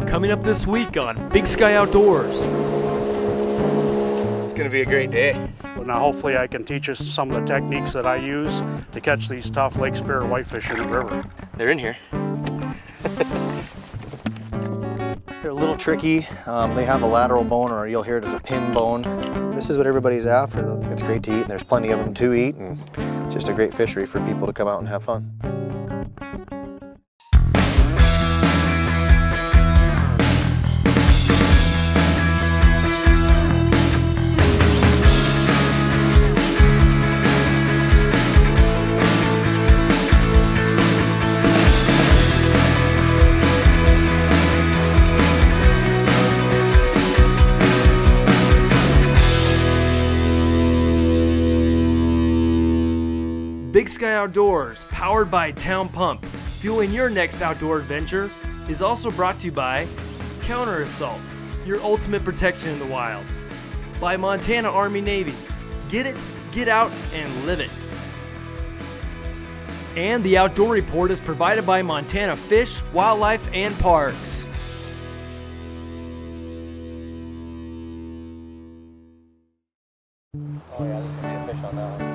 Coming up this week on Big Sky Outdoors. It's gonna be a great day. Now hopefully I can teach us some of the techniques that I use to catch these tough Lake Superior whitefish in the river. They're in here. They're a little tricky. They have a lateral bone, or you'll hear it as a pin bone. This is what everybody's after. It's great to eat, and there's plenty of them to eat, and it's just a great fishery for people to come out and have fun. Big Sky Outdoors, powered by Town Pump, fueling your next outdoor adventure, is also brought to you by Counter Assault, your ultimate protection in the wild. By Montana Army Navy, get it, get out, and live it. And the Outdoor Report is provided by Montana Fish, Wildlife, and Parks. Oh yeah, there's gonna be a fish on that one.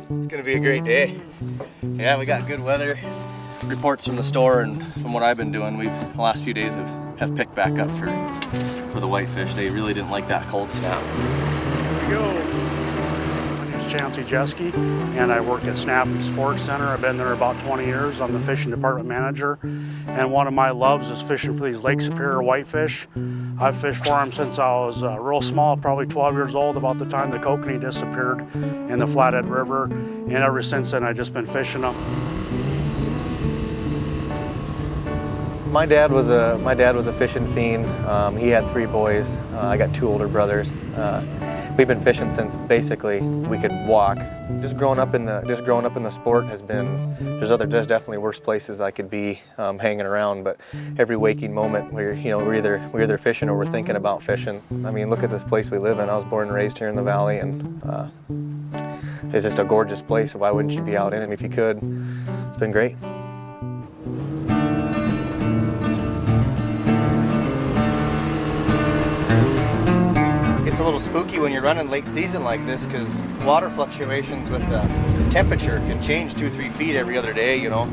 It's gonna be a great day. Yeah, we got good weather. Reports from the store and from what I've been doing, the last few days have picked back up for the whitefish. They really didn't like that cold snap. Here we go. My name's Chancey Jeske, and I work at Snappy Sports Center. I've been there about 20 years. I'm the fishing department manager, and one of my loves is fishing for these Lake Superior whitefish. I've fished for them since I was real small, probably 12 years old, about the time the kokanee disappeared in the Flathead River, and ever since then I've just been fishing them. My dad was a fishing fiend. He had 3 boys. I got 2 older brothers. We've been fishing since basically we could walk. Just growing up in the sport has been. There's definitely worse places I could be hanging around. But every waking moment, we're either fishing or we're thinking about fishing. I mean, look at this place we live in. I was born and raised here in the valley, and it's just a gorgeous place. Why wouldn't you be out in it if you could? It's been great. It's a little spooky when you're running late season like this, because water fluctuations with the temperature can change 2-3 feet every other day, you know.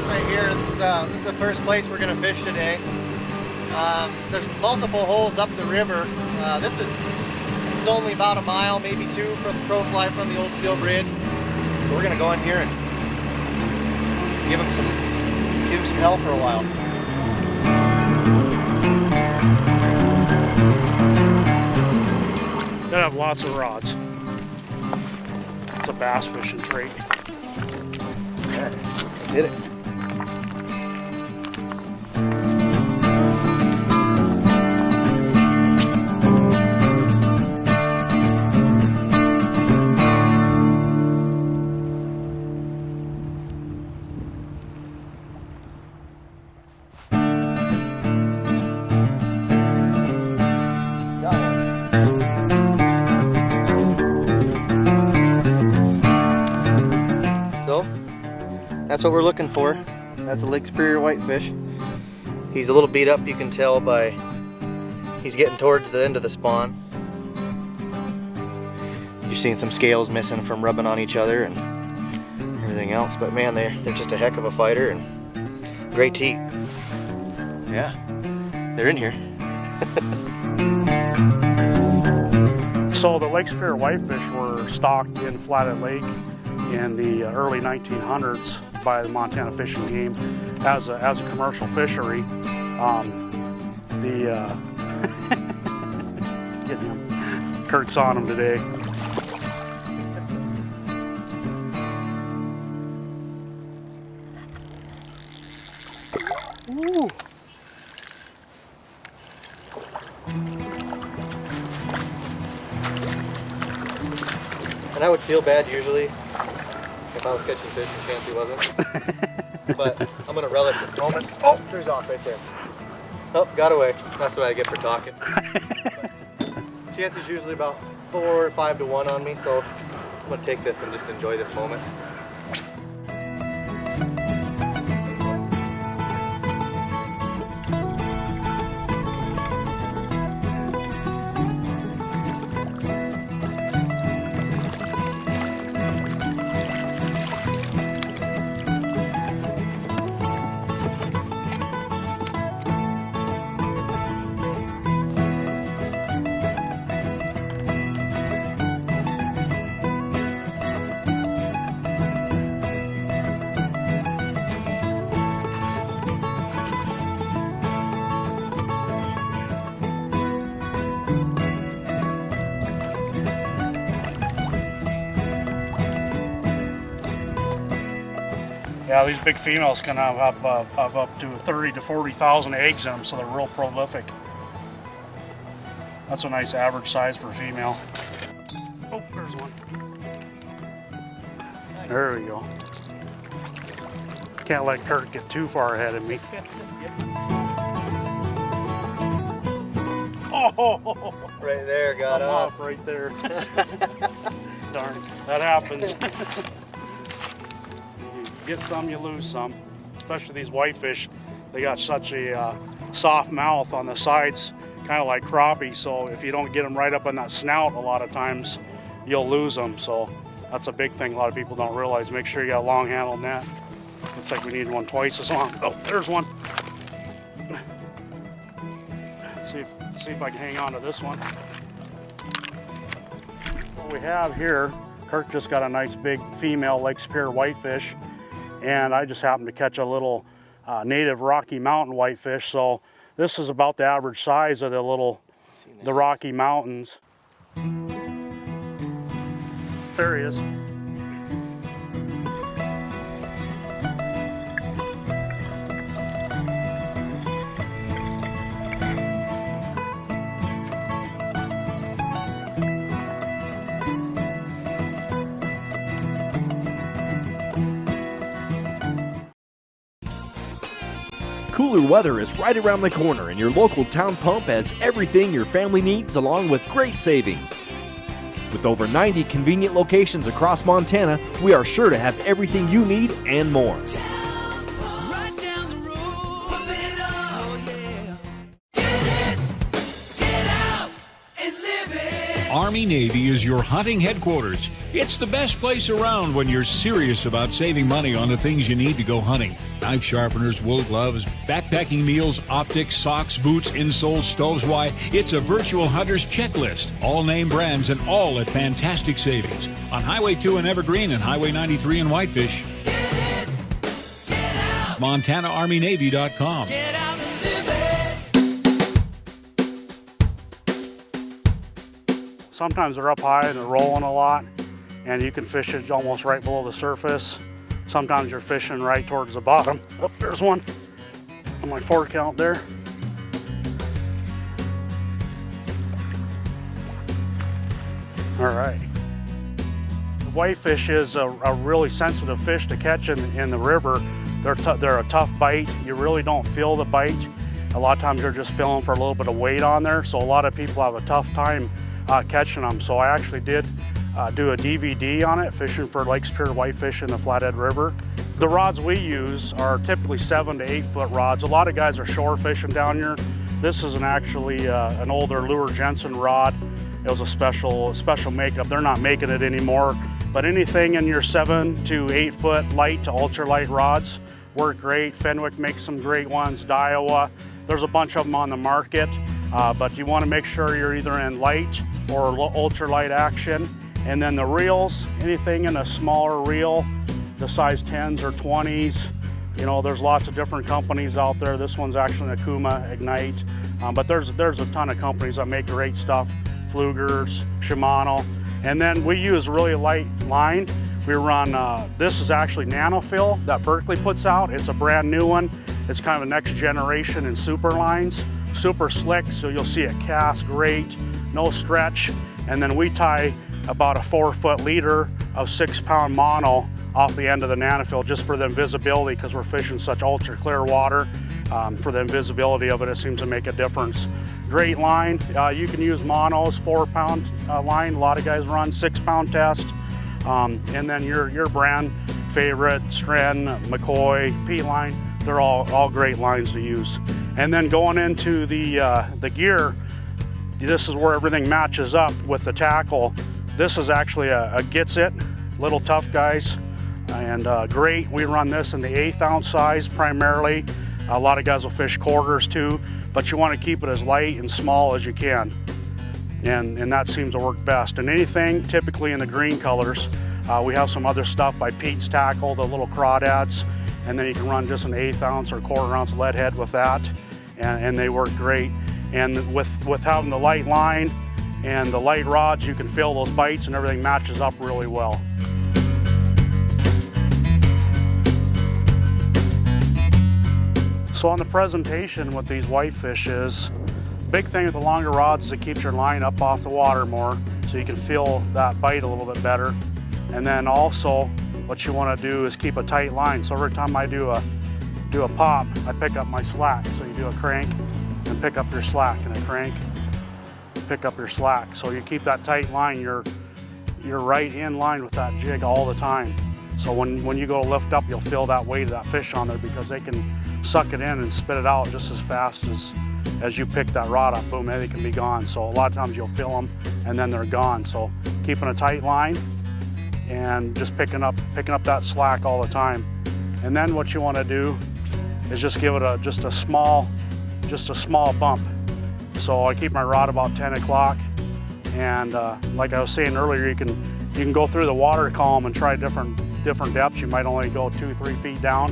Right here, this is the first place we're going to fish today. There's multiple holes up the river. This is only about a mile, maybe 2 from Crowfly from the old steel bridge. So we're going to go in here and give him some hell for a while. They have lots of rods. It's a bass fishing trait. Yeah, let's hit it. That's what we're looking for. That's a Lake Superior whitefish. He's a little beat up, you can tell by he's getting towards the end of the spawn. You're seeing some scales missing from rubbing on each other and everything else, but man, they're just a heck of a fighter and great to eat. Yeah, they're in here. So the Lake Superior whitefish were stocked in Flathead Lake in the early 1900s by the Montana Fishing Game as a commercial fishery. Getting them. Kurt's on them today. Ooh. And I would feel bad usually if I was catching fish and Chancey wasn't. But I'm gonna relish this moment. Oh, there's off right there. Oh, got away. That's what I get for talking. Chancey's usually about 4 or 5 to 1 on me, so I'm gonna take this and just enjoy this moment. Yeah, these big females can have up to 30 to 40,000 eggs in them, so they're real prolific. That's a nice average size for a female. Oh, there's one. There we go. Can't let Kurt get too far ahead of me. Oh! Right there, got I'm up. off right there. Darn, that happens. You get some, you lose some. Especially these whitefish, they got such a soft mouth on the sides, kind of like crappie. So if you don't get them right up in that snout, a lot of times you'll lose them. So that's a big thing a lot of people don't realize. Make sure you got a long handled net. Looks like we need one twice as long. Oh, there's one. See if I can hang on to this one. What we have here, Kurt just got a nice big female Lake Superior whitefish, and I just happened to catch a little native Rocky Mountain whitefish. So this is about the average size of the Rocky Mountains. There he is. Cooler weather is right around the corner, and your local town pump has everything your family needs along with great savings. With over 90 convenient locations across Montana, we are sure to have everything you need and more. Army-Navy is your hunting headquarters. It's the best place around when you're serious about saving money on the things you need to go hunting. Knife sharpeners, wool gloves, backpacking meals, optics, socks, boots, insoles, stoves. Why, it's a virtual hunter's checklist. All name brands and all at fantastic savings. On Highway 2 in Evergreen and Highway 93 in Whitefish. MontanaArmyNavy.com. Sometimes they're up high and they're rolling a lot, and you can fish it almost right below the surface. Sometimes you're fishing right towards the bottom. Oh, there's one on my 4 count there. All right. The whitefish is a really sensitive fish to catch in the river. They're a tough bite. You really don't feel the bite. A lot of times you're just feeling for a little bit of weight on there, so a lot of people have a tough time catching them. So I actually did do a DVD on it, fishing for Lake Superior whitefish in the Flathead River. The rods we use are typically 7 to 8 foot rods. A lot of guys are shore fishing down here. This is actually an older Lure Jensen rod. It was a special makeup. They're not making it anymore, but anything in your 7 to 8 foot light to ultralight rods work great. Fenwick makes some great ones, Daiwa. There's a bunch of them on the market, but you want to make sure you're either in light or ultralight action. And then the reels, anything in a smaller reel, the size 10s or 20s. You know, there's lots of different companies out there. This one's actually an Akuma Ignite, but there's a ton of companies that make great stuff. Flugers, Shimano. And then we use really light line. We run, this is actually Nanofill that Berkley puts out. It's a brand new one. It's kind of a next generation in super lines. Super slick, so you'll see it cast great, no stretch. And then we tie about a 4 foot leader of 6 pound mono off the end of the Nanofill just for the visibility, because we're fishing such ultra clear water. For the visibility of it, it seems to make a difference. Great line. You can use monos, 4 pound line. A lot of guys run 6 pound test. And then your brand favorite, Stren, McCoy, P-line, they're all great lines to use. And then going into the gear, this is where everything matches up with the tackle. This is actually a Gets It, little tough guys, and great. We run this in the 1/8 ounce size primarily. A lot of guys will fish quarters too, but you want to keep it as light and small as you can. And that seems to work best. And anything typically in the green colors, we have some other stuff by Pete's Tackle, the little crawdads, and then you can run just an 1/8 ounce or 1/4 ounce lead head with that, and they work great. And with having the light line and the light rods, you can feel those bites and everything matches up really well. So on the presentation with these whitefish is, big thing with the longer rods is it keeps your line up off the water more, so you can feel that bite a little bit better. And then also what you want to do is keep a tight line. So every time I do a pop, I pick up my slack. So you do a crank and pick up your slack, and a crank, pick up your slack. So you keep that tight line, you're right in line with that jig all the time. So when you go to lift up, you'll feel that weight of that fish on there, because they can suck it in and spit it out just as fast as you pick that rod up. Boom, they can be gone. So a lot of times you'll feel them and then they're gone. So keeping a tight line and just picking up that slack all the time. And then what you want to do is just give it just a small bump. So I keep my rod about 10 o'clock, and like I was saying earlier, you can go through the water column and try different depths. You might only go 2-3 feet down,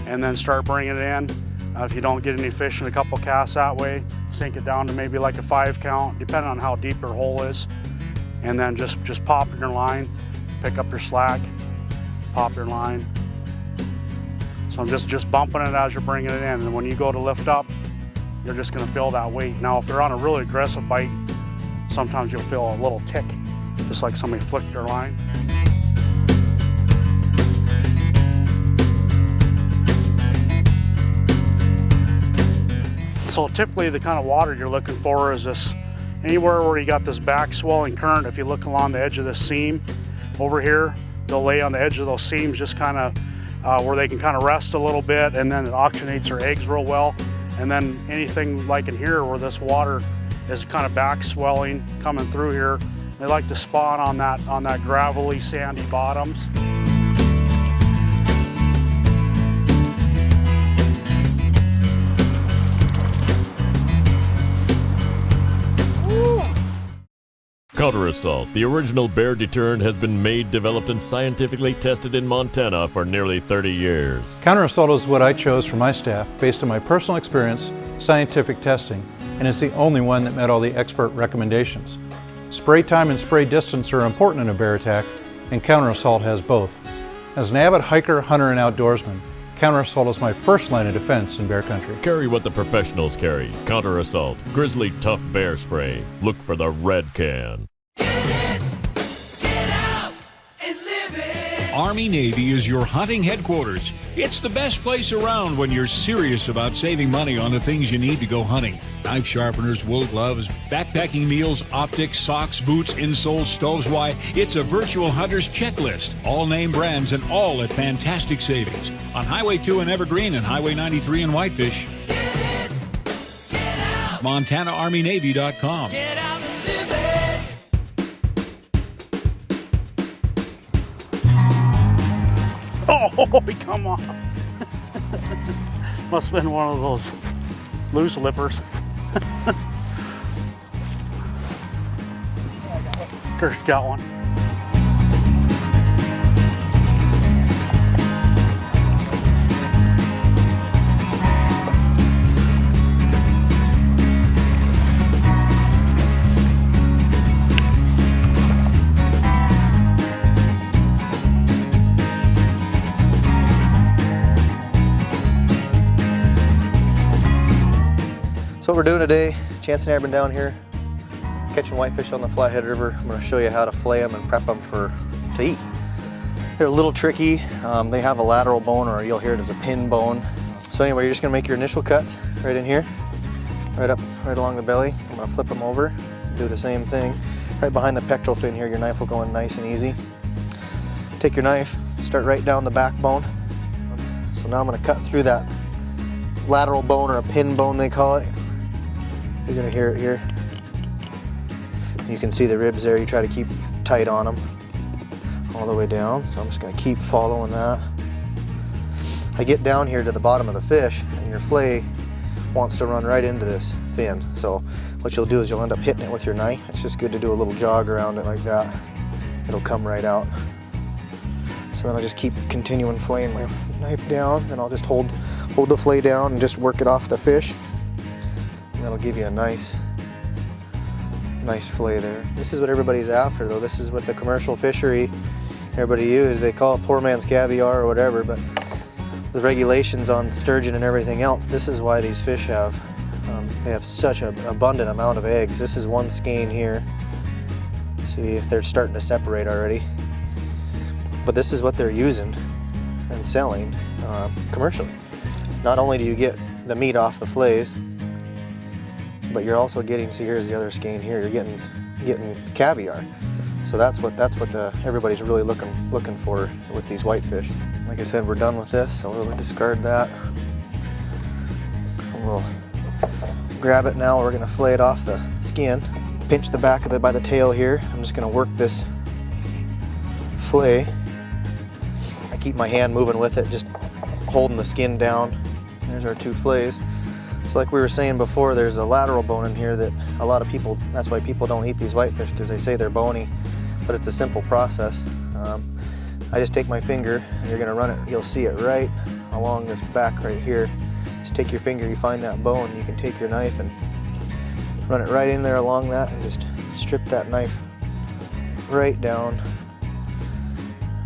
and then start bringing it in. If you don't get any fish in a couple casts that way, sink it down to maybe like a 5 count, depending on how deep your hole is, and then just pop your line, pick up your slack, pop your line. So I'm just bumping it as you're bringing it in, and when you go to lift up, you're just going to feel that weight. Now if they're on a really aggressive bite, sometimes you'll feel a little tick, just like somebody flicked their line. So typically the kind of water you're looking for is this, anywhere where you got this back swelling current. If you look along the edge of this seam over here, they'll lay on the edge of those seams, just kind of where they can kind of rest a little bit, and then it oxygenates their eggs real well. And then anything like in here where this water is kind of back swelling coming through here, they like to spawn on that gravelly, sandy bottoms. Counter Assault, the original bear deterrent, has been made, developed, and scientifically tested in Montana for nearly 30 years. Counter Assault is what I chose for my staff based on my personal experience, scientific testing, and it's the only one that met all the expert recommendations. Spray time and spray distance are important in a bear attack, and Counter Assault has both. As an avid hiker, hunter, and outdoorsman, Counter Assault is my first line of defense in bear country. Carry what the professionals carry. Counter Assault, Grizzly Tough Bear Spray. Look for the red can. Army-Navy is your hunting headquarters. It's the best place around when you're serious about saving money on the things you need to go hunting. Knife sharpeners, wool gloves, backpacking meals, optics, socks, boots, insoles, stoves. Why, it's a virtual hunter's checklist. All name brands and all at fantastic savings. On Highway 2 in Evergreen and Highway 93 in Whitefish. MontanaArmyNavy.com. Oh, come on. Must have been one of those loose lippers. Kirk got one. So what we're doing today, Chance and I have been down here catching whitefish on the Flathead River. I'm going to show you how to fillet them and prep them to eat. They're a little tricky. They have a lateral bone, or you'll hear it as a pin bone. So anyway, you're just going to make your initial cuts right in here, right along the belly. I'm going to flip them over, do the same thing. Right behind the pectoral fin here, your knife will go in nice and easy. Take your knife, start right down the backbone. So now I'm going to cut through that lateral bone, or a pin bone they call it. You're going to hear it here. You can see the ribs there. You try to keep tight on them all the way down. So I'm just going to keep following that. I get down here to the bottom of the fish, and your fillet wants to run right into this fin. So what you'll do is you'll end up hitting it with your knife. It's just good to do a little jog around it like that. It'll come right out. So then I just keep continuing filleting my knife down, and I'll just hold the fillet down and just work it off the fish. And that'll give you a nice fillet there. This is what everybody's after though. This is what the commercial fishery everybody uses. They call it poor man's caviar or whatever, but the regulations on sturgeon and everything else, this is why these fish have, they have such an abundant amount of eggs. This is one skein here. See if they're starting to separate already. But this is what they're using and selling commercially. Not only do you get the meat off the fillets, but you're also getting, see here's the other skein here, you're getting caviar. So that's what everybody's really looking for with these whitefish. Like I said, we're done with this, so we'll discard that. And we'll grab it now. We're gonna fillet it off the skin, pinch the back of it by the tail here. I'm just gonna work this fillet. I keep my hand moving with it, just holding the skin down. There's our two fillets. So like we were saying before, there's a lateral bone in here that a lot of people, that's why people don't eat these whitefish, because they say they're bony, but it's a simple process. I just take my finger, and you're gonna run it, you'll see it right along this back right here. Just take your finger, you find that bone, you can take your knife and run it right in there along that, and just strip that knife right down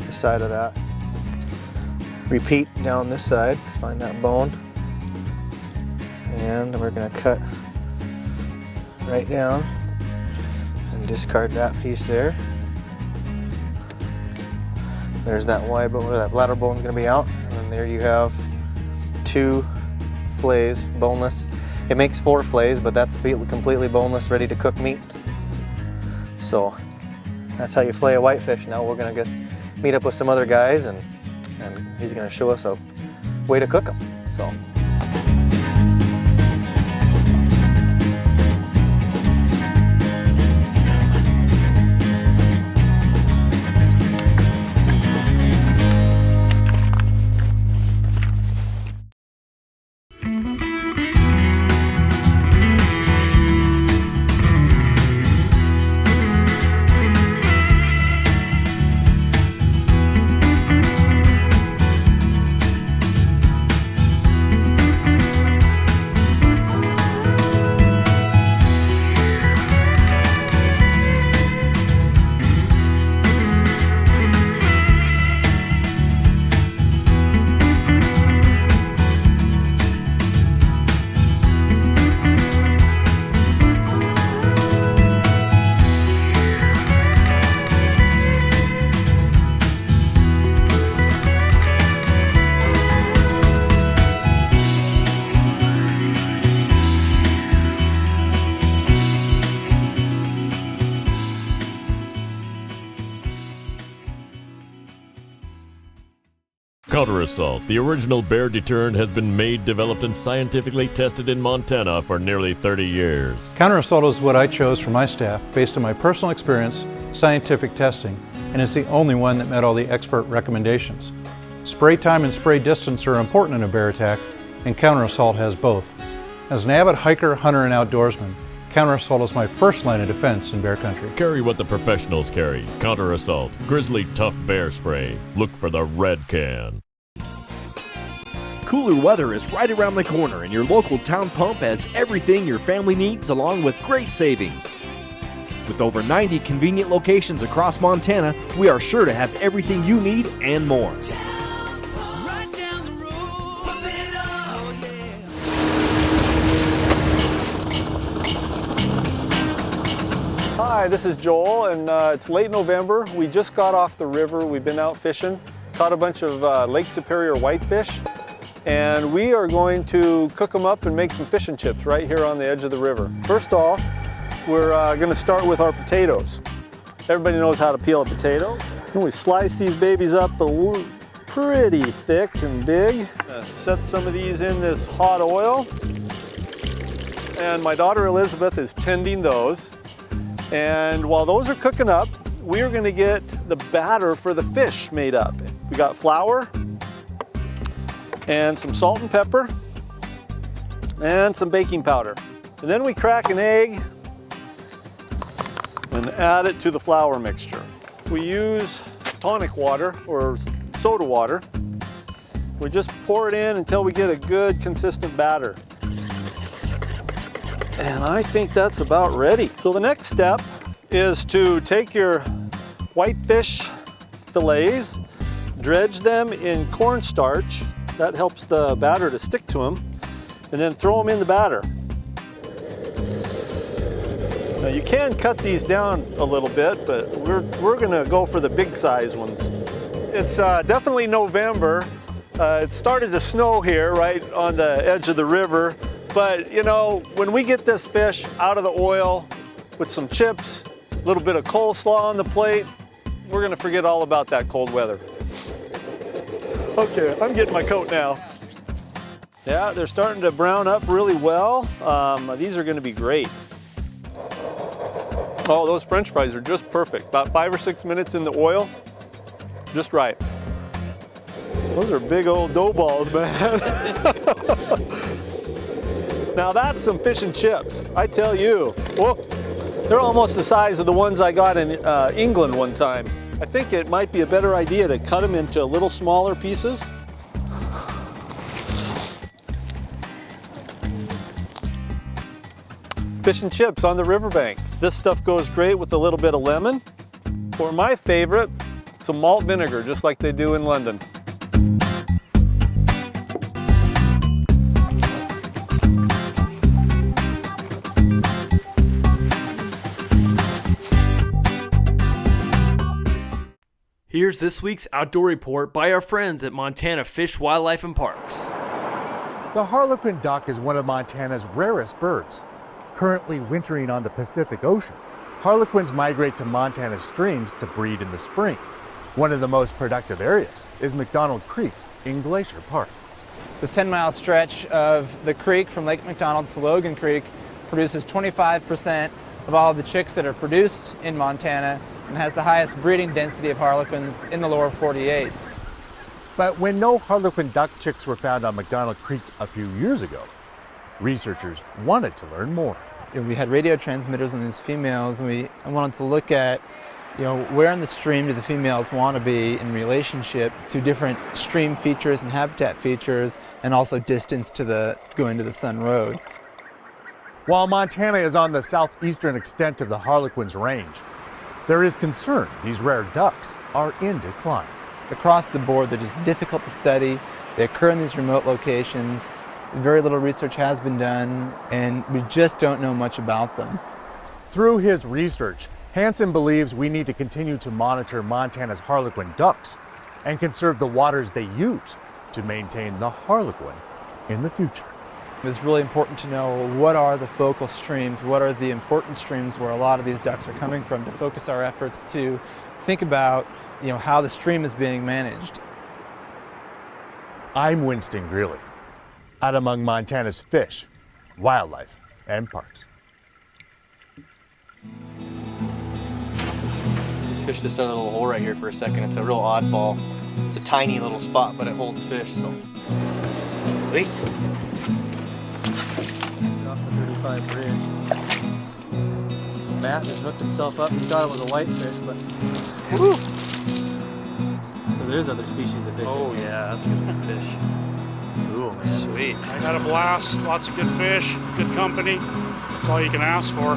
the side of that. Repeat down this side, find that bone, and we're going to cut right down and discard that piece there. There's that wide bone, that lateral bone is going to be out, and then there you have two fillets, boneless. It makes 4 fillets, but that's completely boneless, ready to cook meat. So that's how you fillet a whitefish. Now we're going to meet up with some other guys, and he's going to show us a way to cook them. So. Counter Assault, the original bear deterrent, has been made, developed, and scientifically tested in Montana for nearly 30 years. Counter Assault is what I chose for my staff based on my personal experience, scientific testing, and it's the only one that met all the expert recommendations. Spray time and spray distance are important in a bear attack, and Counter Assault has both. As an avid hiker, hunter, and outdoorsman, Counter Assault is my first line of defense in bear country. Carry what the professionals carry. Counter Assault, Grizzly Tough Bear Spray. Look for the red can. Cooler weather is right around the corner, and your local town pump has everything your family needs, along with great savings. With over 90 convenient locations across Montana, we are sure to have everything you need and more. Hi, this is Joel, and it's late November. We just got off the river. We've been out fishing, caught a bunch of Lake Superior whitefish, and we are going to cook them up and make some fish and chips right here on the edge of the river. First off, we're going to start with our potatoes. Everybody knows how to peel a potato. And we slice these babies up pretty thick and big. Set some of these in this hot oil. And my daughter Elizabeth is tending those. And while those are cooking up, we're going to get the batter for the fish made up. We got flour and some salt and pepper and some baking powder. And then we crack an egg and add it to the flour mixture. We use tonic water or soda water. We just pour it in until we get a good consistent batter. And I think that's about ready. So the next step is to take your whitefish fillets, dredge them in cornstarch. That helps the batter to stick to them. And then throw them in the batter. Now you can cut these down a little bit, but we're gonna go for the big size ones. It's definitely November. It started to snow here right on the edge of the river. But you know, when we get this fish out of the oil with some chips, a little bit of coleslaw on the plate, we're gonna forget all about that cold weather. Okay, I'm getting my coat now. Yeah, they're starting to brown up really well. These are gonna be great. Oh, those French fries are just perfect. About 5 or 6 minutes in the oil, just right. Those are big old dough balls, man. Now that's some fish and chips, I tell you. Whoa, they're almost the size of the ones I got in England one time. I think it might be a better idea to cut them into a little smaller pieces. Fish and chips on the riverbank. This stuff goes great with a little bit of lemon. Or my favorite, some malt vinegar, just like they do in London. Here's this week's outdoor report by our friends at Montana Fish, Wildlife, and Parks. The harlequin duck is one of Montana's rarest birds. Currently wintering on the Pacific Ocean, harlequins migrate to Montana's streams to breed in the spring. One of the most productive areas is McDonald Creek in Glacier Park. This 10-mile stretch of the creek from Lake McDonald to Logan Creek produces 25% of all of the chicks that are produced in Montana and has the highest breeding density of harlequins in the lower 48. But when no harlequin duck chicks were found on McDonald Creek a few years ago, researchers wanted to learn more. We had radio transmitters on these females, and we wanted to look at, where in the stream do the females want to be in relationship to different stream features and habitat features, and also distance to going to the Sun Road. While Montana is on the southeastern extent of the harlequin's range, there is concern these rare ducks are in decline. Across the board, they're just difficult to study. They occur in these remote locations. Very little research has been done, and we just don't know much about them. Through his research, Hansen believes we need to continue to monitor Montana's harlequin ducks and conserve the waters they use to maintain the harlequin in the future. It's really important to know what are the focal streams, what are the important streams where a lot of these ducks are coming from, to focus our efforts to think about how the stream is being managed. I'm Winston Greeley, out among Montana's fish, wildlife, and parks. Just fish this other little hole right here for a second. It's a real oddball. It's a tiny little spot, but it holds fish, so sweet. Off the 35 bridge. Matt has hooked himself up. He thought it was a whitefish, but woo! So there's other species of fish. Oh yeah, that's a good fish. Cool, man. Sweet. I had a blast. Lots of good fish, good company. That's all you can ask for.